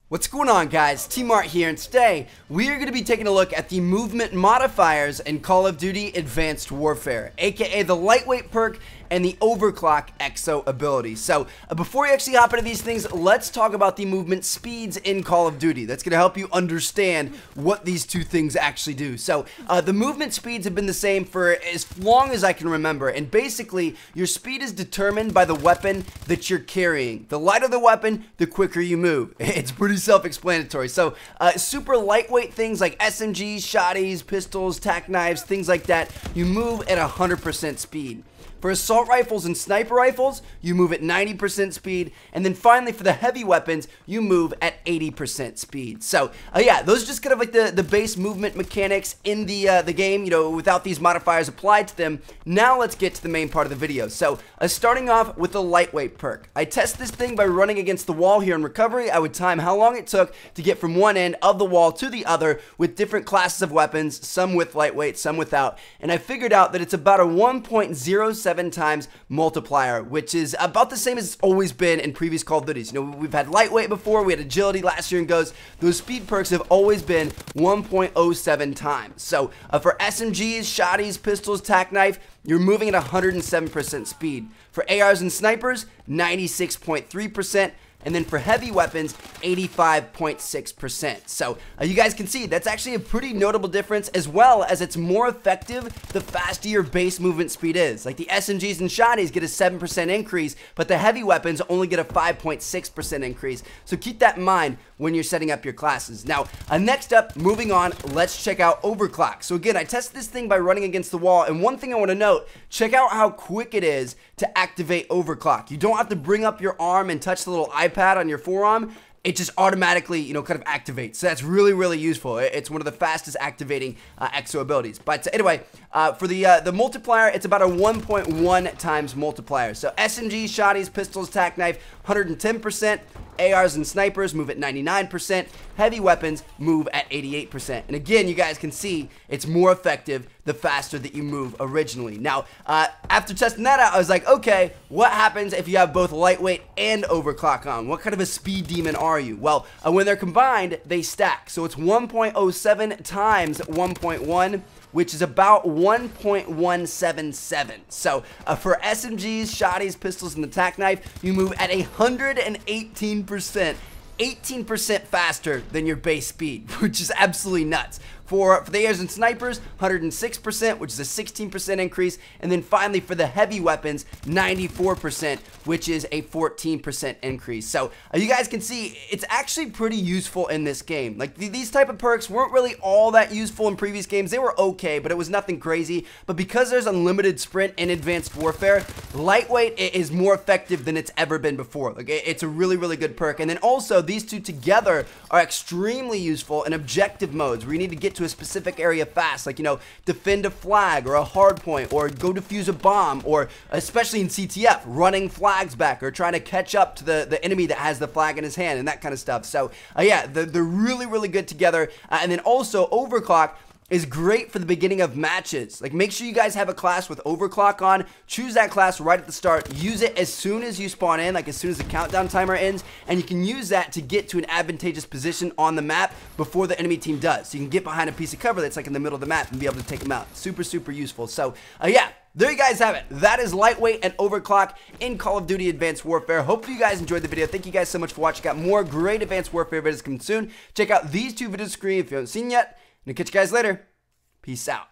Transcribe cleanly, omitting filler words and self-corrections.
What's going on, guys? T-Mart here, and today we are going to be taking a look at the movement modifiers in Call of Duty Advanced Warfare, aka the lightweight perk and the overclock exo ability. So before we actually hop into these things, let's talk about the movement speeds in Call of Duty. That's going to help you understand what these two things actually do. So the movement speeds have been the same for as long as I can remember, and basically your speed is determined by the weapon that you're carrying. The lighter the weapon, the quicker you move. It's pretty self-explanatory. So super lightweight things like SMGs, shotties, pistols, tac knives, things like that, you move at 100% speed. For assault rifles and sniper rifles, you move at 90% speed, and then finally for the heavy weapons, you move at 80% speed. So yeah, those are just kind of like the base movement mechanics in the game, you know, without these modifiers applied to them. Now let's get to the main part of the video. So starting off with the lightweight perk. I test this thing by running against the wall here in recovery. I would time how long it took to get from one end of the wall to the other with different classes of weapons, some with lightweight, some without, and I figured out that it's about a 1.07 times multiplier, which is about the same as it's always been in previous Call of Duties. You know, we've had lightweight before, we had agility last year and goes. Those speed perks have always been 1.07 times. So for SMGs, shotties, pistols, tac knife, you're moving at 107% speed. For ARs and snipers, 96.3%. And then for heavy weapons, 85.6%. So you guys can see that's actually a pretty notable difference, as well as it's more effective the faster your base movement speed is. Like the SMGs and shotties get a 7% increase, but the heavy weapons only get a 5.6% increase. So keep that in mind when you're setting up your classes. Now, next up, moving on, let's check out Overclock. So again, I tested this thing by running against the wall, and one thing I want to note, check out how quick it is to activate Overclock. You don't have to bring up your arm and touch the little iPad on your forearm. It just automatically, you know, kind of activates. So that's really, really useful. It's one of the fastest activating exo abilities. But anyway, for the multiplier, it's about a 1.1 times multiplier. So SMGs, shotties, pistols, tac knife, 110%. ARs and snipers move at 99%. Heavy weapons move at 88%. And again, you guys can see it's more effective the faster that you move originally. Now, after testing that out, I was like, okay, what happens if you have both lightweight and overclock on? What kind of a speed demon are you? Well, when they're combined, they stack. So it's 1.07 times 1.1, which is about 1.177. So for SMGs, shotties, pistols, and the tac knife, you move at 118%. 18% faster than your base speed, which is absolutely nuts. For the ARs and snipers, 106%, which is a 16% increase. And then finally for the heavy weapons, 94%, which is a 14% increase. So you guys can see it's actually pretty useful in this game. Like these type of perks weren't really all that useful in previous games. They were okay, but it was nothing crazy. But because there's unlimited sprint in Advanced Warfare, lightweight is more effective than it's ever been before. Like it's a really, really good perk. And then also these two together are extremely useful in objective modes where you need to get to a specific area fast, like, you know, defend a flag or a hard point, or go defuse a bomb, or especially in CTF, running flags back or trying to catch up to the enemy that has the flag in his hand and that kind of stuff. So yeah, they're really, really good together. And then also Overclock is great for the beginning of matches. Like, make sure you guys have a class with overclock on. Choose that class right at the start. Use it as soon as you spawn in, like as soon as the countdown timer ends, and you can use that to get to an advantageous position on the map before the enemy team does. So you can get behind a piece of cover that's like in the middle of the map and be able to take them out. Super, super useful. So yeah, there you guys have it. That is lightweight and overclock in Call of Duty Advanced Warfare. Hopefully you guys enjoyed the video. Thank you guys so much for watching. Got more great Advanced Warfare videos coming soon. Check out these two videos on screen if you haven't seen yet. And I'll catch you guys later. Peace out.